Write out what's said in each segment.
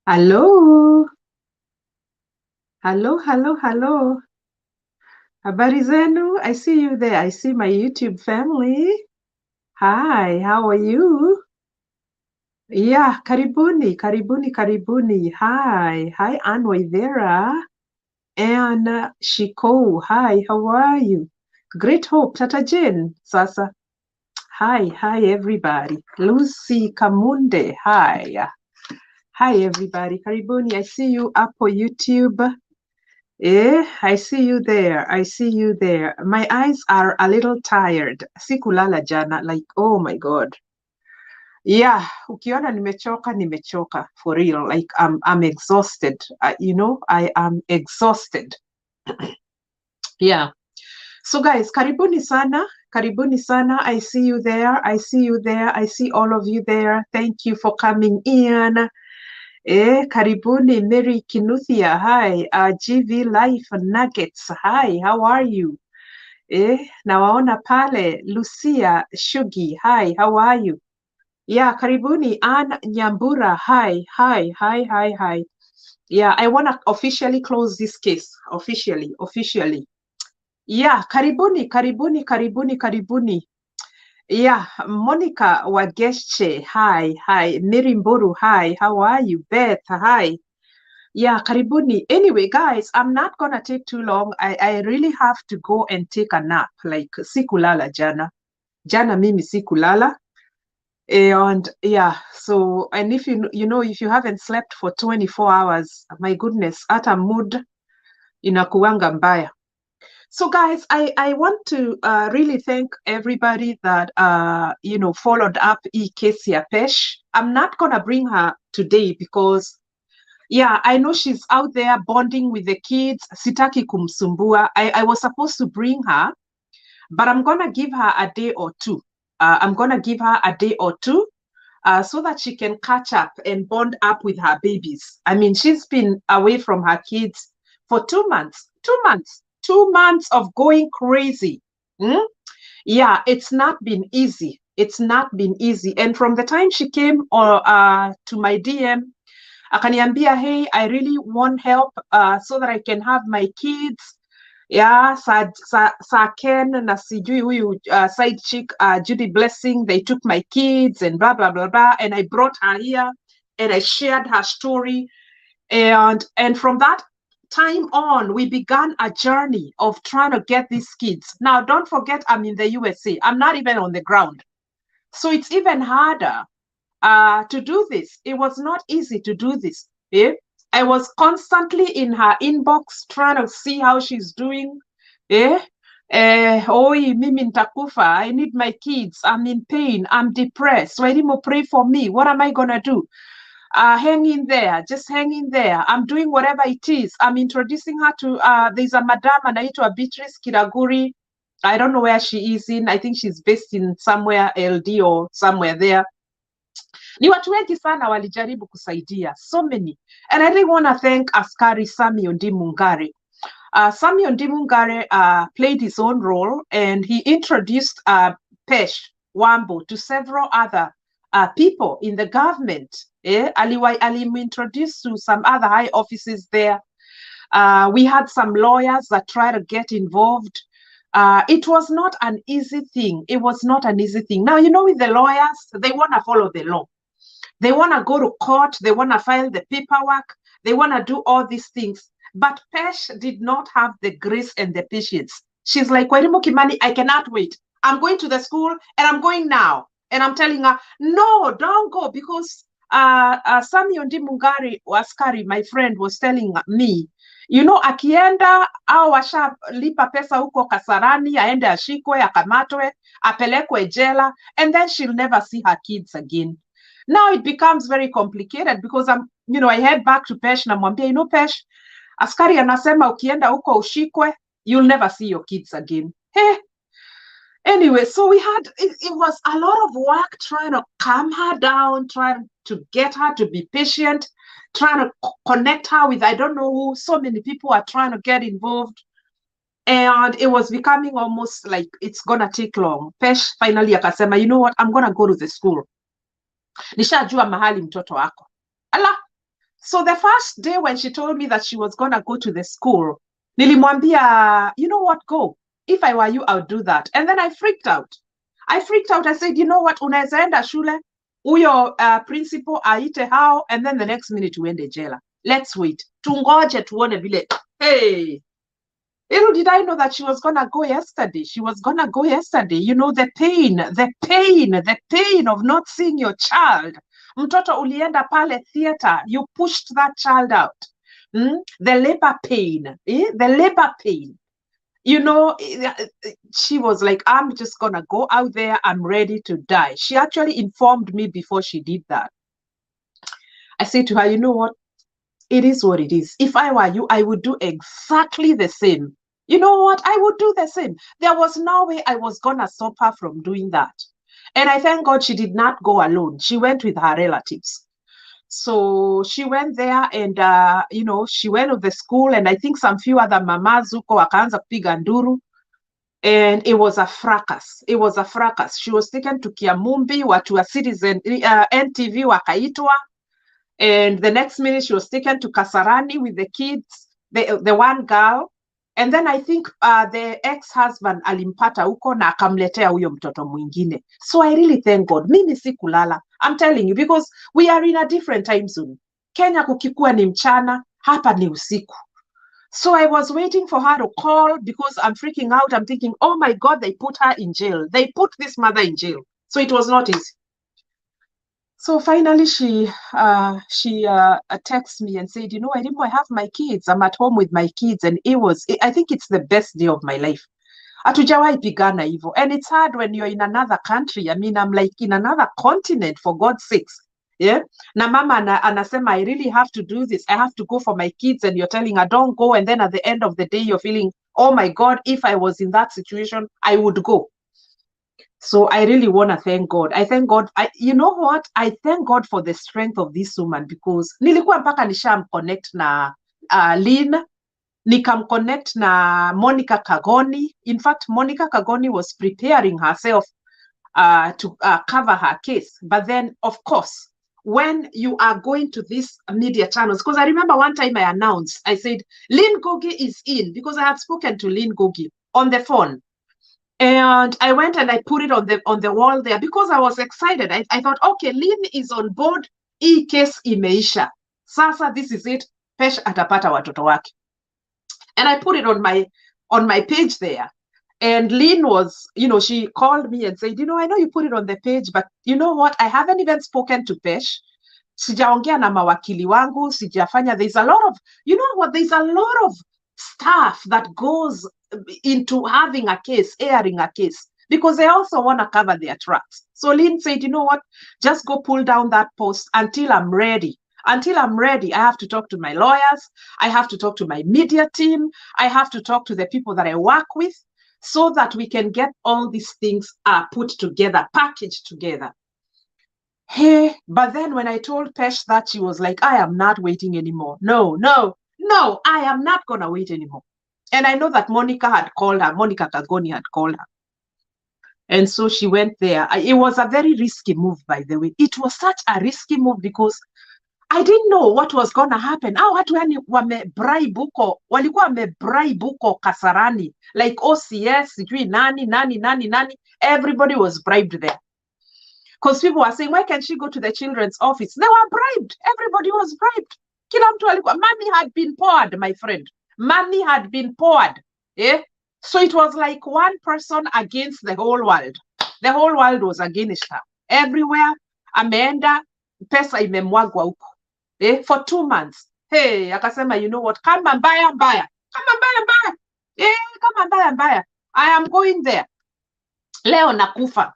Hello, hello, hello, hello. Habari zenu? I see you there. I see my YouTube family. Hi, how are you? Yeah, karibuni, karibuni, karibuni. Hi, Anne Waithera. Anne Shiko. Hi, how are you? Great Hope, Tata Jane. Sasa. Hi, everybody. Lucy Kamunde. Hi. Hi, everybody. Karibuni. I see you up on YouTube. I see you there. I see you there. My eyes are a little tired. Sikulala jana, like, oh my God. Yeah, ukiona nimechoka, nimechoka for real. Like I'm exhausted. I am exhausted. Yeah. So guys, karibuni sana. Karibuni sana. I see you there. I see you there. I see all of you there. Thank you for coming in. Karibuni Mary Kinuthia. Hi. GV Life Nuggets. Hi, how are you? Nawaona pale Lucia Shugi. Hi, how are you? Yeah, karibuni Ann Nyambura. Hi. Yeah, I want to officially close this case. Officially. Yeah, karibuni. Yeah, Monica Wagesche. Hi. Miri Mboru. Hi, how are you? Beth. Hi. Yeah, karibuni. Anyway, guys, I'm not gonna take too long. I really have to go and take a nap. Like sikulala jana. Jana mimi sikulala. And yeah, so and if if you haven't slept for 24 hours, my goodness, hata mood inakuanga mbaya. So guys, I want to really thank everybody that followed up case ya Pesh. I'm not gonna bring her today because yeah, I know she's out there bonding with the kids. Sitaki kumsumbua. I was supposed to bring her, but I'm gonna give her a day or two. So that she can catch up and bond up with her babies. I mean, she's been away from her kids for 2 months. 2 months. 2 months of going crazy. Hmm? Yeah, it's not been easy. It's not been easy. And from the time she came to my DM, akaniambia, hey, I really want help so that I can have my kids. Yeah, sa Ken na sijui huyu side chick Judy Blessing, they took my kids and blah blah blah blah, and I brought her here and I shared her story, and from that time on we began a journey of trying to get these kids. Now don't forget, I'm in the USA. I'm not even on the ground, so it's even harder to do this. It was not easy to do this. I was constantly in her inbox trying to see how she's doing. Oi, mimi nitakufa. I need my kids. I'm in pain. I'm depressed. Wairimu, pray for me. What am I gonna do? Hang in there. Just hang in there. I'm doing whatever it is. I'm introducing her to, there's a madam anaitwa Beatrice Kiraguri. I don't know where she is in. I think she's based in somewhere LD or somewhere there. Ni watu wengi sana walijaribu kusaidia, so many. And I really want to thank Askari Sami Ondimungare. Sami Ondimungare played his own role, and he introduced Pesh Wambui to several other people in the government. Introduced to some other high offices there. We had some lawyers that tried to get involved. It was not an easy thing. It was not an easy thing. Now, with the lawyers, they want to follow the law. They want to go to court. They want to file the paperwork. They want to do all these things. But Pesh did not have the grace and the patience. She's like, Wairimu Kimani, I cannot wait. I'm going to the school and I'm going now. And I'm telling her, no, don't go, because Sami Ondimungari Askari, my friend, was telling me, akienda au washalipa pesa huko Kasarani, aende ashikwe, akamatwe, apelekwe jela, and then she'll never see her kids again. Now it becomes very complicated because I head back to Pesh na mwambia, Pesh, askari anasema ukienda huko ushikwe, you'll never see your kids again. Hey. Anyway, so it was a lot of work trying to calm her down, trying to get her to be patient, trying to connect her with, I don't know who, so many people are trying to get involved. And it was becoming almost like it's gonna take long. Pesh finally akasema, you know what, I'm gonna go to the school. Nishajua mahali mtoto wako. Ala, So the first day when she told me that she was going to go to the school, nilimwambia, you know what, go. If I were you, I would do that. And then I freaked out. I said, you know what, unaweza enda shule, huyo principal aite hao, and then the next minute uende jela. Let's wait. Tungoje tuone vile. Hey, little did I know that she was going to go yesterday. She was going to go yesterday. You know, the pain of not seeing your child. Mtoto ulienda pale theater, you pushed that child out. The labor pain, the labor pain. You know, she was like, I'm just going to go out there. I'm ready to die. She actually informed me before she did that. I said to her, you know what? It is what it is. If I were you, I would do exactly the same. You know what? I would do the same. There was no way I was going to stop her from doing that. And I thank God she did not go alone. She went with her relatives. So she went there and, you know, she went to the school and I think some few other mamas huko wakaanza kupiga nduru. And it was a fracas. It was a fracas. She was taken to Kiamumbi, watu wa Citizen, NTV wakaitwa. And the next minute she was taken to Kasarani with the kids, the one girl. And then I think the ex-husband alimpata huko na akamletea huyo mtoto mwingine. So I really thank God. Mimi sikulala. I'm telling you, because we are in a different time zone. Kenya kukikuwa ni mchana, hapa ni usiku. So I was waiting for her to call because I'm freaking out. I'm thinking, oh my God, they put her in jail. They put this mother in jail. So it was not easy. So finally, she texted me and said, you know, I have my kids. I'm at home with my kids. And I think it's the best day of my life. Hatujawahi pigana hivyo. And it's hard when you're in another country. I mean, I'm like in another continent, for God's sakes. Yeah. Na mama anasema, I really have to do this. I have to go for my kids. And you're telling her, don't go. And then at the end of the day, you're feeling, oh my God, if I was in that situation, I would go. So I really want to thank God. I thank God. You know what? I thank God for the strength of this woman because nilikuwa mpaka nishamconnect na Lynn, nikamconnect na Monica Kagoni. In fact, Monica Kagoni was preparing herself to cover her case. But then, of course, when you are going to these media channels, because I remember one time I announced, I said, Lynn Gogi is in, because I had spoken to Lynn Gogi on the phone. And I went and I put it on the wall there because I was excited. I thought, okay, Lynn is on board. Hii case imeisha. Sasa, this is it. Pesh atapata watoto wake. And I put it on my page there. And Lynn was, you know, she called me and said, you know, I know you put it on the page, but you know what? I haven't even spoken to Pesh. Sijaongea na mawakili wangu, sijafanya. There's a lot of, you know what? There's a lot of stuff that goes into having a case, airing a case, because they also want to cover their tracks. So Lynn said, you know what, just go pull down that post until I'm ready. Until I'm ready, I have to talk to my lawyers. I have to talk to my media team. I have to talk to the people that I work with so that we can get all these things put together, packaged together. Hey, but then when I told Pesh that, she was like, I am not waiting anymore. No, I am not going to wait anymore. And I know that Monica had called her. Monica Kagoni had called her. And so she went there. It was a very risky move, by the way. It was such a risky move because I didn't know what was going to happen. Watu yani wamebribe huko, walikuwa wamebribe huko Kasarani. Like OCS, sijui nani. Everybody was bribed there. Because people were saying, why can't she go to the children's office? They were bribed. Everybody was bribed. Kila mtu alikuwa, money had been poured, my friend. Money had been poured. Yeah? So it was like one person against the whole world. The whole world was against her. Everywhere, ameenda, pesa imemwagwa huko. For 2 months. Hey, akasema, you know what? Kama mbaya. Kama mbaya. I am going there. Leo nakufa.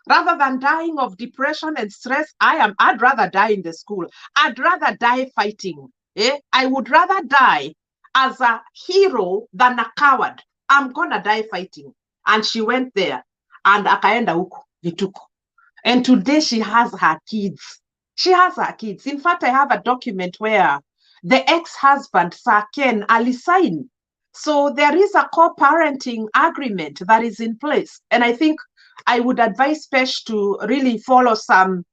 Rather than dying of depression and stress, I'd rather die in the school. I'd rather die fighting. I would rather die as a hero than a coward. I'm gonna die fighting. And she went there and akaenda huko vituko. And today she has her kids. She has her kids. In fact, I have a document where the ex-husband, Sir Ken, alisign. So there is a co-parenting agreement that is in place. And I think I would advise Pesh to really follow some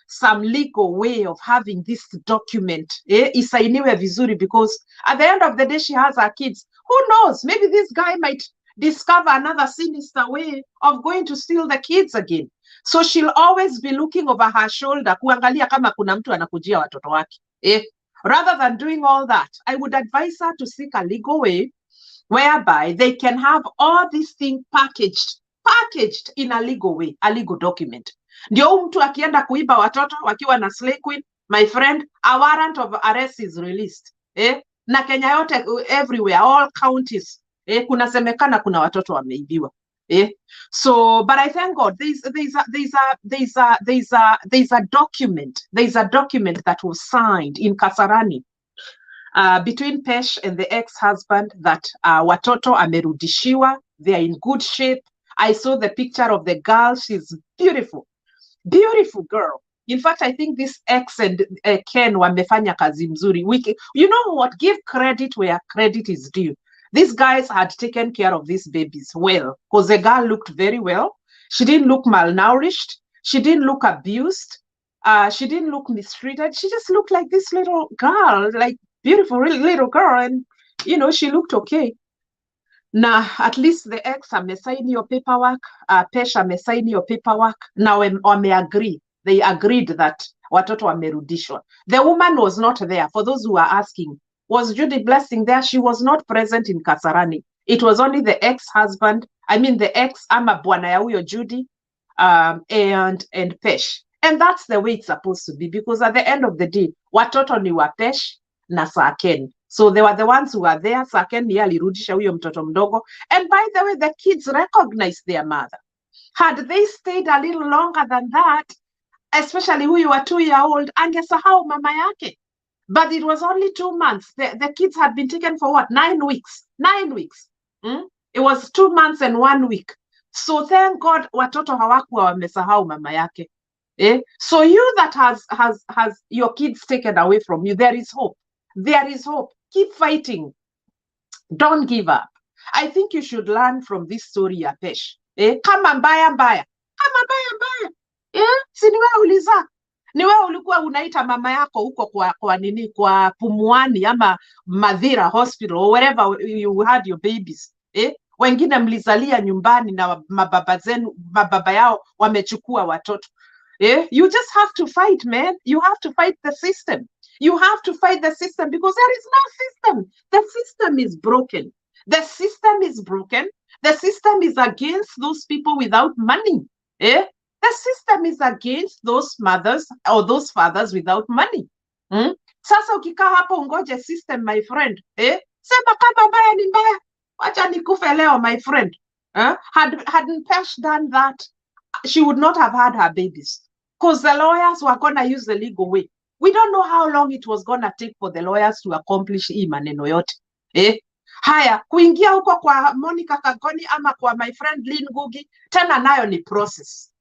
some legal way of having this document isainiwe vizuri, because at the end of the day she has her kids. Who knows, maybe this guy might discover another sinister way of going to steal the kids again. So she'll always be looking over her shoulder kuangalia kama kuna mtu anakujia watoto wake. Rather than doing all that, I would advise her to seek a legal way whereby they can have all these things packaged in a legal way, a legal document. Ndio mtu akienda kuiba watoto wakiwa na slay queen, my friend, a warrant of arrest is released. Na Kenya yote, everywhere, all counties, kunasemekana kuna watoto wameibiwa. So, but I thank God there's a document that was signed in Kasarani between Pesh and the ex-husband that watoto amerudishiwa. They are in good shape. I saw the picture of the girl. She's beautiful girl. In fact, I think this ex and Ken wamefanya kazi mzuri. You know what? Give credit where credit is due. These guys had taken care of these babies well, because the girl looked very well. She didn't look malnourished. She didn't look abused. She didn't look mistreated. She just looked like this little girl, like beautiful little girl. And, you know, she looked okay. Now, at least the ex amesign your paperwork, Pesh amesign your paperwork. Now, agree. They agreed that watoto wamerudishwa. The woman was not there. For those who are asking, was Judy Blessing there? She was not present in Kasarani. It was only the ex-husband, the ex ama bwana ya huyo Judy, and Pesh. And that's the way it's supposed to be, because at the end of the day, watoto ni wa Pesh na Saken. So they were the ones who were there. Saken ni alirudisha huyo mtoto mdogo. And by the way, the kids recognized their mother. Had they stayed a little longer than that, especially huyu wa 2-year-old, angesahau mama yake. But it was only 2 months. The kids had been taken for what? 9 weeks. 9 weeks. It was 2 months and 1 week. So thank God watoto hawakuwa wamesahau mama yake. So you that has your kids taken away from you, there is hope. There is hope. Keep fighting. Don't give up. I think you should learn from this story ya Pesh. Kama mbaya. Kama mbaya. Si ni wewe uliza. Ni wewe ulikuwa unaita mama yako huko kwa Pumuani ama Madhira Hospital or wherever you had your babies. Wengine mlizalia nyumbani na mababa yao wamechukua watoto. You just have to fight, man. You have to fight the system. You have to fight the system, because there is no system. The system is broken. The system is broken. The system is against those people without money. The system is against those mothers or those fathers without money. Sasa ukikaa hapo ungoje system, my friend. Sema kama mbaya ni mbaya. Wacha nikufe leo, my friend. Hadn't Pesh done that, she would not have had her babies. Because the lawyers were going to use the legal way. We don't know how long it was going to take for the lawyers to accomplish hii maneno yote. Haya, kuingia huko kwa Monica Kagoni ama kwa my friend Lynn Ngugi, tena nayo ni process.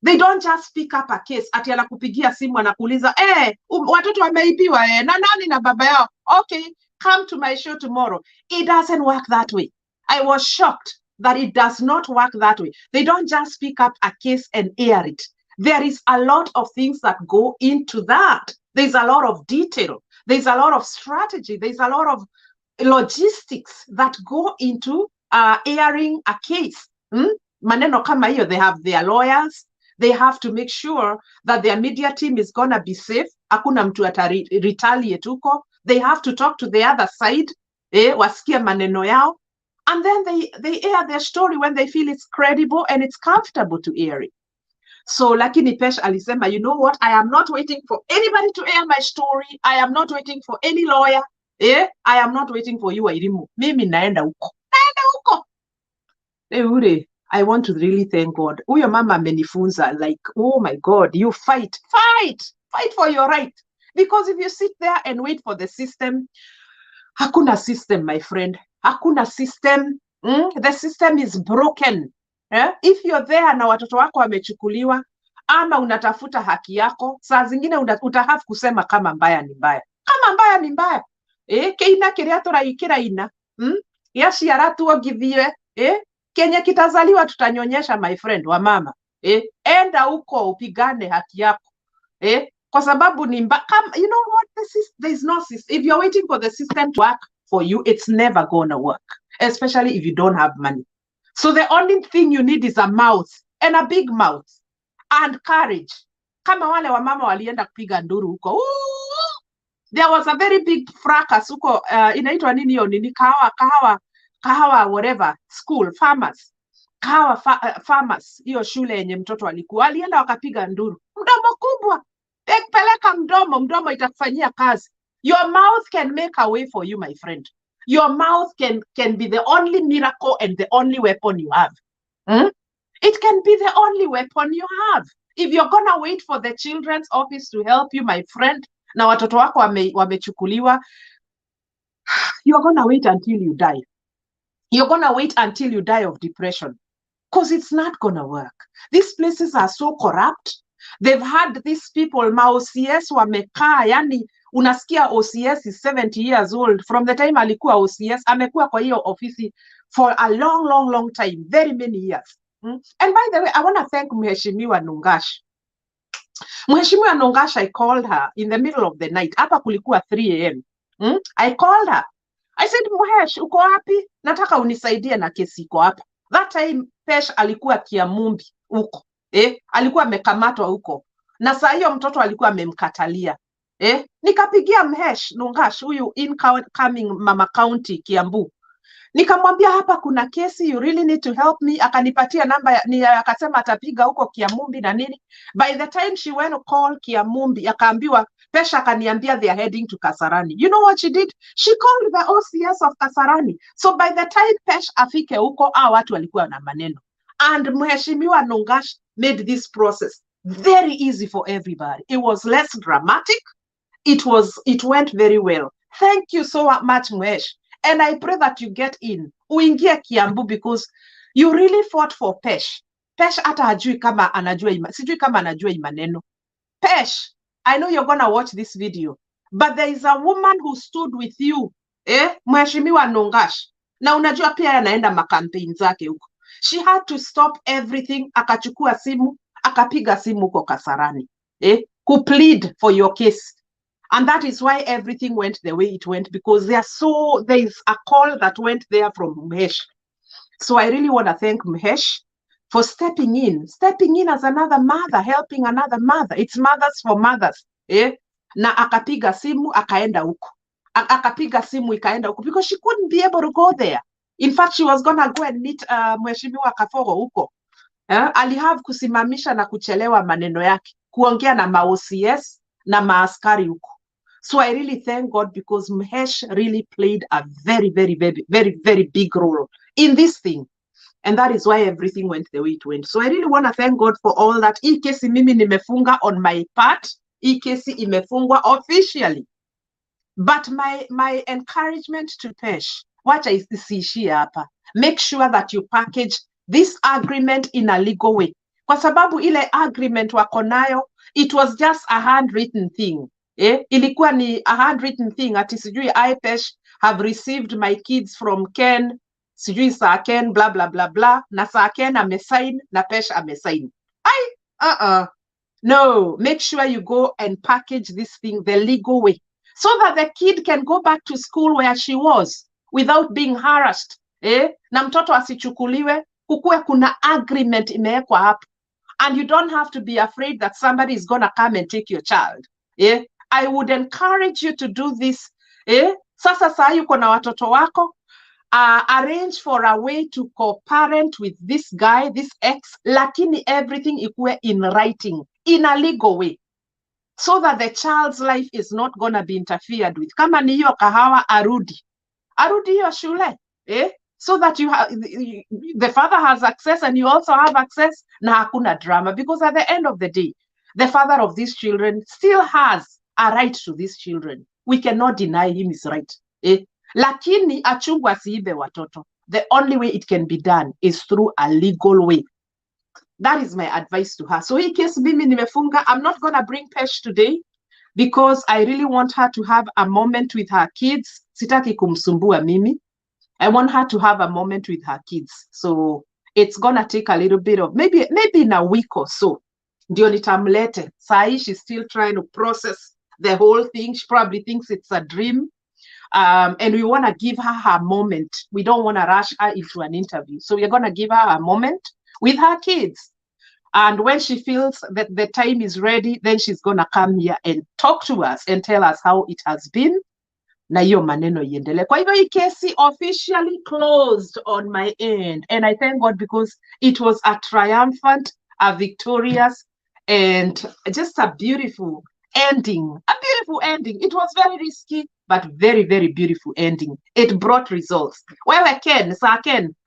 They don't just pick up a case, ati anakupigia simu anakuuliza, watoto wameibiwa, na nani na baba yao? Okay, come to my show tomorrow. It doesn't work that way. I was shocked that it does not work that way. They don't just pick up a case and air it. There is a lot of things that go into that. There's a lot of detail. There's a lot of strategy. There's a lot of logistics that go into airing a case. Maneno kama hiyo, they have their lawyers. They have to make sure that their media team is going to be safe. Hakuna mtu retaliate huko. They have to talk to the other side. Wasikie maneno yao. And then they air their story when they feel it's credible and it's comfortable to air it. So lakini Pesh alisema, you know what? I am not waiting for anybody to air my story. I am not waiting for any lawyer. I am not waiting for you, Wairimu. Mimi naenda huko. Ure, I want to really thank God. Huyo mama amenifunza, like, oh my God, you fight for your right. Because if you sit there and wait for the system, hakuna system, my friend. Hakuna system. The system is broken. If you're there na watoto wako wamechukuliwa, ama unatafuta haki yako, saa zingine utahave kusema kama mbaya ni mbaya. Kama mbaya ni mbaya. Keina kiria turaikira ina. Yaciara tuogithie. Kenya kitazaliwa tutanyonyesha, my friend wa mama. Enda huko upigane haki yako. Kwa sababu you know what, there's no system. If you're waiting for the system to work for you, it's never gonna work, especially if you don't have money. So the only thing you need is a mouth, and a big mouth, and courage. Kama wale wamama walienda kupiga nduru huko. There was a very big fracas huko, inaitwa nini hiyo nini, kahawa whatever school, farmers, hiyo shule yenye mtoto alikuwa, alienda wakapiga nduru. Mdomo kubwa, peleka mdomo itakufanyia kazi. Your mouth can make a way for you, my friend. Your mouth can be the only miracle and the only weapon you have. It can be the only weapon you have. If you're gonna wait for the children's office to help you, my friend, na watoto wako wamechukuliwa, you're gonna wait until you die. You're gonna wait until you die of depression, because it's not gonna work. These places are so corrupt. They've had these people, ma-OCS wamekaa, yani unasikia OCS is 70 years old. From the time alikuwa OCS, amekuwa kwa hiyo ofisi for a long time, very many years. And by the way, I want to thank Mheshimiwa Nungash. Mheshimiwa Nungash, I called her in the middle of the night. Hapa kulikuwa 3 a.m. I called her. I said, Mhesh, uko wapi? Nataka unisaidie na kesi iko hapa. That time Pesh alikuwa Kiamumbi huko. Alikuwa amekamatwa huko. Na saa hiyo mtoto alikuwa amemkatalia. Nikapigia Mhesh Nungash, huyu incoming Mama County Kiambu. Nikamwambia hapa kuna kesi, you really need to help me. Akanipatia namba, akasema atapiga huko Kiamumbi na nini. By the time she went to call Kiamumbi, akaambiwa, Pesh akaniambia they are heading to Kasarani. You know what she did? She called the OCS of Kasarani. So by the time Pesh afike huko, watu walikuwa na maneno. And Mheshimiwa Nungash made this process very easy for everybody. It was less dramatic. It went very well. Thank you so much, Mhesh. And I pray that you get in. Uingie Kiambu, because you really fought for Pesh. Pesh hata hajui kama anajua sijui kama anajua maneno. Pesh, I know you're gonna watch this video, but there is a woman who stood with you, Mheshimiwa Nungash. Na unajua pia anaenda makampeni zake huko. She had to stop everything, akachukua simu, akapiga simu huko Kasarani, who plead for your case. And that is why everything went the way it went, because there is a call that went there from Mhesh. So I really want to thank Mhesh for stepping in as another mother, helping another mother. It's mothers for mothers. Na akapiga simu, akaenda huko. Akapiga simu, ikaenda huko, because she couldn't be able to go there. In fact, she was gonna go and meet Mheshimiwa Kaforo huko. Alihave kusimamisha na kuchelewa maneno yake, kuongea na ma-OCS na maaskari huko. So I really thank God, because Mhesh really played a very big role in this thing. And that is why everything went the way it went. So I really want to thank God for all that. Hii kesi mimi nimefunga on my part. Hii kesi imefungwa officially. But my encouragement to Pesh, wacha isiishie hapa. Make sure that you package this agreement in a legal way. Kwa sababu ile agreement wako nayo, it was just a handwritten thing. Ilikuwa ni a handwritten thing, ati sijui I Pesh have received my kids from Ken, sijui saa Ken blah blah blah blah, na saa Ken amesign na Pesh amesign. No, make sure you go and package this thing the legal way, so that the kid can go back to school where she was without being harassed. Na mtoto asichukuliwe, kukuwe kuna agreement imewekwa hapo, and you don't have to be afraid that somebody is gonna come and take your child. I would encourage you to do this. Sasa saa yuko na watoto wako, arrange for a way to co-parent with this guy, this ex, lakini everything ikuwe in writing, in a legal way, so that the child's life is not gonna be interfered with. Kama ni hiyo kahawa, arudi hiyo shule, so that the father has access and you also have access, na hakuna drama, because at the end of the day, the father of these children still has a right to these children. We cannot deny him his right. Lakini achungu asiibe watoto. The only way it can be done is through a legal way. That is my advice to her. So hii case mimi nimefunga. I'm not gonna bring Pesh today, because I really want her to have a moment with her kids. Sitaki kumsumbua mimi. I want her to have a moment with her kids. So it's gonna take a little bit of, maybe in a week or so, ndio nitamlete. Sahi, she's still trying to process the whole thing. She probably thinks it's a dream. And we want to give her moment. We don't want to rush her into an interview. So we're going to give her a moment with her kids. And when she feels that the time is ready, then she's going to come here and talk to us and tell us how it has been. Na hiyo maneno iendelee. Kwa hivyo hii kesi officially closed on my end. And I thank God because it was a triumphant, a victorious, and just a beautiful ending. A beautiful ending. It was very risky, but very, very beautiful ending. It brought results. Wewe Ken,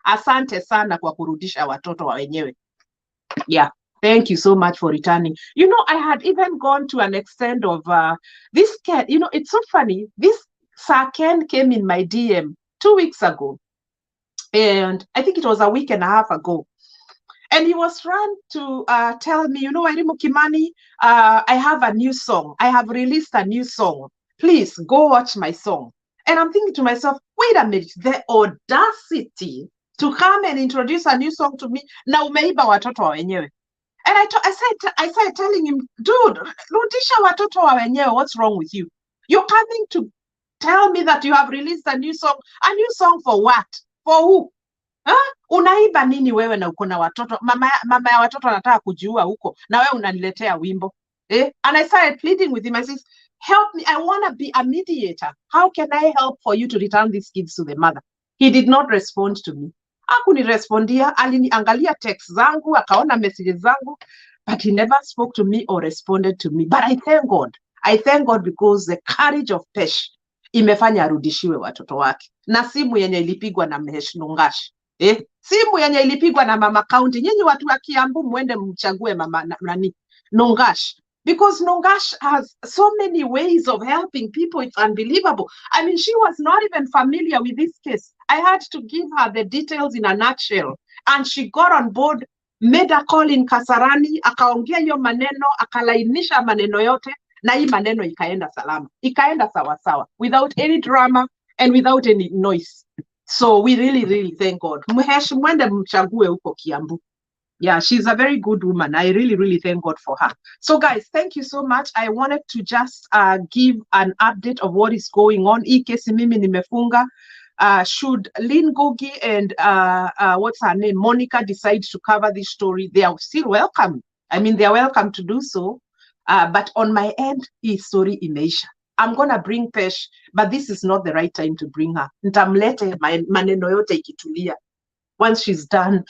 asante sana kwa kurudisha watoto wa wenyewe. Yeah. Thank you so much for returning. You know, I had even gone to an extent of this Ken. You know, it's so funny. This Sir Ken came in my DM 2 weeks ago. And I think it was a week and a half ago. And he was trying to tell me, you know, Wairimu Kimani, I have a new song. I have released a new song. Please go watch my song. And I'm thinking to myself, wait a minute, the audacity to come and introduce a new song to me. Na umeiba watoto wa wenyewe. And I started telling him, dude, rudisha watoto wa wenyewe, what's wrong with you? You're coming to tell me that you have released a new song. A new song for what? For who? Huh? Unaiba nini wewe na uko na watoto? Mama ya watoto anataka kujiua huko. Na wewe unaniletea wimbo. And I started pleading with him. I said, help me. I want to be a mediator. How can I help for you to return these kids to the mother? He did not respond to me. Hakunirespondia, aliniangalia text zangu, akaona messages zangu, but he never spoke to me or responded to me. But I thank God. I thank God because the courage of Pesh imefanya arudishiwe watoto wake. Na simu yenye ilipigwa na Mhesh Nungash. Simu yenye ilipigwa na Mama County. Nyinyi watu wa Kiambu mwende mchague Mama nani Nungash. Because Nungash has so many ways of helping people. It's unbelievable. I mean, she was not even familiar with this case. I had to give her the details in a nutshell. And she got on board, made a call in Kasarani, akaongea hiyo maneno, akalainisha maneno yote, na hii maneno ikaenda salama. Ikaenda sawa, without any drama and without any noise. So we really, really thank God. Mhesh, mwende mchague huko Kiambu. Yeah, she's a very good woman. I really, really thank God for her. So guys, thank you so much. I wanted to just give an update of what is going on. Hii kesi mimi nimefunga. Should Lynn Gogi and what's her name, Monica, decide to cover this story, they are still welcome. I mean, they are welcome to do so. But on my end, hii story imeisha. I'm going to bring Pesh, but this is not the right time to bring her. Nitamlete maneno yote ikitulia. Once she's done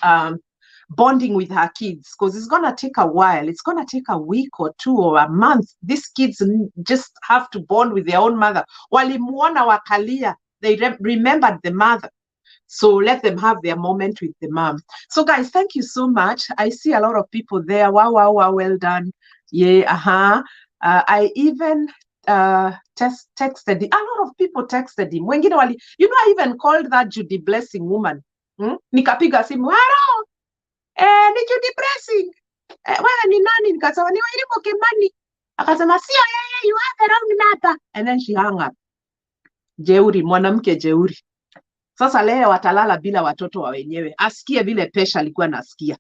bonding with her kids, because it's going to take a while. It's going to take a week or 2 or a month. These kids just have to bond with their own mother. Walimuona wakalia, they remembered the mother. So let them have their moment with the mom. So guys, thank you so much. I see a lot of people there. Wow, well done. Yeah, I even texted him. A lot of people texted him. Wengine wali, you know, I even called that Judy Blessing woman. Nikapiga simu, hello, ni Judy Blessing. Wewe ni nani? Nikasema ni Wairimu Kimani. Akasema sio yeye, you have the wrong number. And then she hung up. Jeuri, mwanamke jeuri. Sasa leo watalala bila watoto wa wenyewe. Asikie vile Pesh alikuwa nasikia.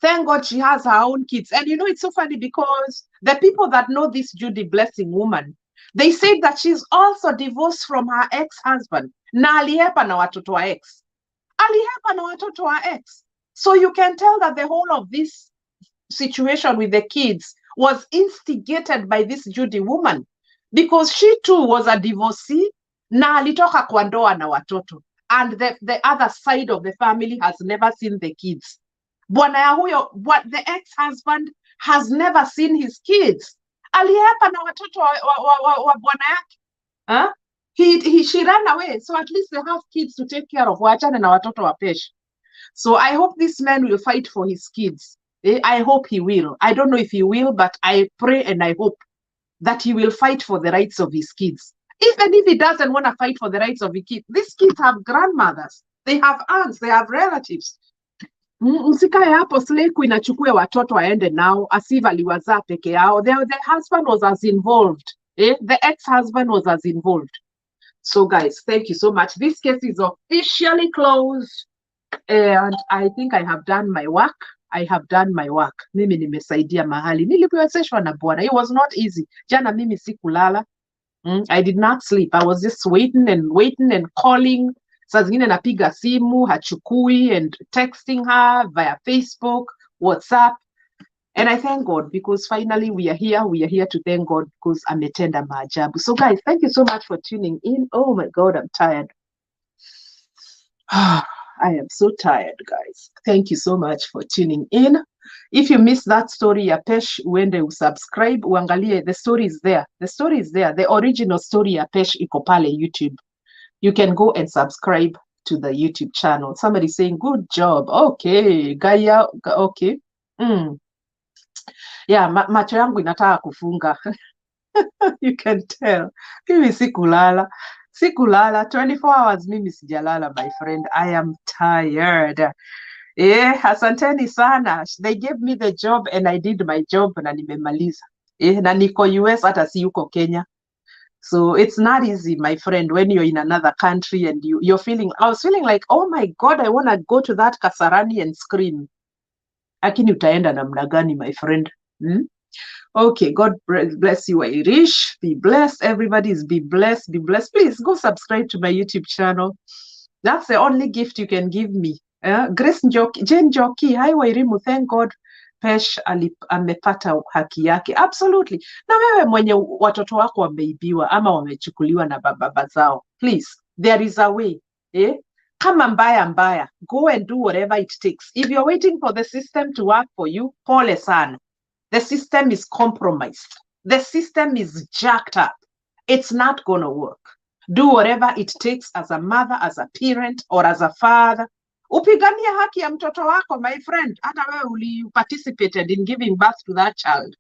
Thank God she has her own kids. And you know, it's so funny because the people that know this Judy Blessing woman, they said that she's also divorced from her ex-husband. Na alihepa na watoto wa ex. Alihepa na watoto wa ex. So you can tell that the whole of this situation with the kids was instigated by this Judy woman. Because she too was a divorcee. Na alitoka kwa ndoa na watoto. And the other side of the family has never seen the kids. Bwana ya huyo, the ex-husband has never seen his kids. Alihepa na watoto wa bwana yake. She ran away. So at least they have kids to take care of. Waachane na watoto wa Pesh. So I hope this man will fight for his kids. I hope he will. I don't know if he will, but I pray and I hope that he will fight for the rights of his kids. Even if he doesn't want to fight for the rights of his kids, these kids have grandmothers. They have aunts. They have relatives. Msikae hapo slay queen achukue watoto waende nao asiva liwazaa peke yao. The husband was as involved. The ex-husband was as involved. So guys, thank you so much. This case is officially closed. And I think I have done my work. I have done my work. Mimi nimesaidia mahali. Niliwezeshwa na Bwana. It was not easy. Jana mimi sikulala. I did not sleep. I was just waiting and calling. Saa zingine napiga simu, hachukui, and texting her via Facebook, WhatsApp. And I thank God because finally we are here. We are here to thank God because ametenda maajabu. So guys, thank you so much for tuning in. Oh my God, I'm tired. I am so tired, guys. Thank you so much for tuning in. If you missed that story ya Pesh, uende usubscribe, uangalie, the story is there. The story is there. The original story ya Pesh iko pale YouTube. You can go and subscribe to the YouTube channel. Somebody saying, good job. Okay, Gaia, okay. Yeah, macho yangu inataka kufunga. You can tell. Mimi sikulala. 24 hours mimi sijalala, my friend. I am tired. Asanteni sana. They gave me the job and I did my job na nimemaliza. Na niko US hata si yuko Kenya. So it's not easy, my friend, when you're in another country and you're feeling, I was feeling like, oh my God, I want to go to that Kasarani and scream. Lakini utaenda namna gani, my friend? Okay, God bless you, Irish. Be blessed. Everybody's be blessed. Be blessed. Please go subscribe to my YouTube channel. That's the only gift you can give me. Grace Njoki, Jane Njoki, hi Wairimu, thank God Pesh amepata haki yake. Absolutely. Na wewe mwenye watoto wako wameibiwa ama wamechukuliwa na baba zao, please, there is a way. Kama mbaya, go and do whatever it takes. If you're waiting for the system to work for you, pole sana. The system is compromised. The system is jacked up. It's not going to work. Do whatever it takes as a mother, as a parent, or as a father. Upigania haki ya mtoto wako, my friend. Hata wewe participated in giving birth to that child.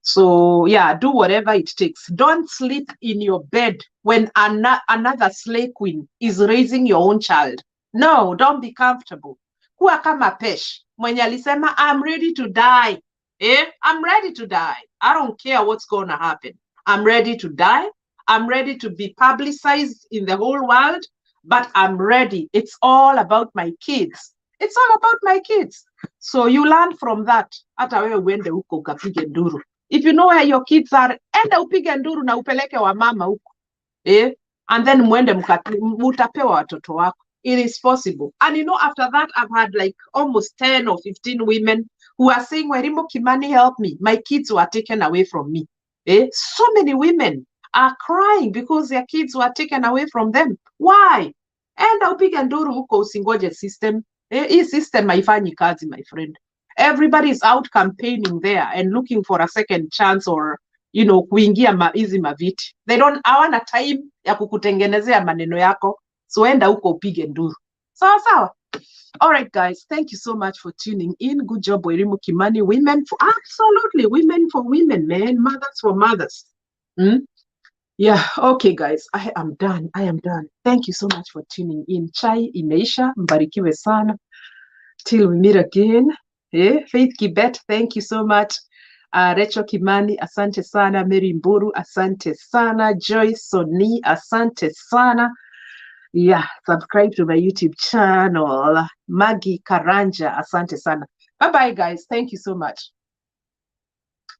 So, yeah, do whatever it takes. Don't sleep in your bed when another slay queen is raising your own child. No, don't be comfortable. Kuwa kama Pesh, mwenye alisema, I'm ready to die. I'm ready to die. I don't care what's going to happen. I'm ready to die. I'm ready to be publicized in the whole world, but I'm ready. It's all about my kids. It's all about my kids. So you learn from that. Hata wewe uende huko ukapige nduru. If you know where your kids are, enda upige nduru na upeleke wa mama huko. And then muende mutapewa watoto wako. It is possible. And you know, after that, I've had like almost 10 or 15 women who are saying, Wairimu Kimani, help me. My kids were taken away from me. So many women are crying because their kids were taken away from them. Why? Enda upige nduru huko usingoje system. Hii system haifanyi kazi, my friend. Everybody is out campaigning there and looking for a second chance or, you know, kuingia hizi maviti. They hawana time ya kukutengenezea maneno yako. So enda huko upige nduru. Sawa. All right, guys. Thank you so much for tuning in. Good job, Wairimu Kimani. Absolutely. Women for women, man. Mothers for mothers. Yeah. Okay, guys. I am done. Thank you so much for tuning in. Chai imeisha. Mbarikiwe sana. Till we meet again. Faith Kibet, thank you so much. Rachel Kimani, asante sana. Mary Mburu, asante sana. Joyce Soni, asante sana. Yeah, subscribe to my YouTube channel. Maggie Karanja, asante sana. Bye-bye, guys. Thank you so much.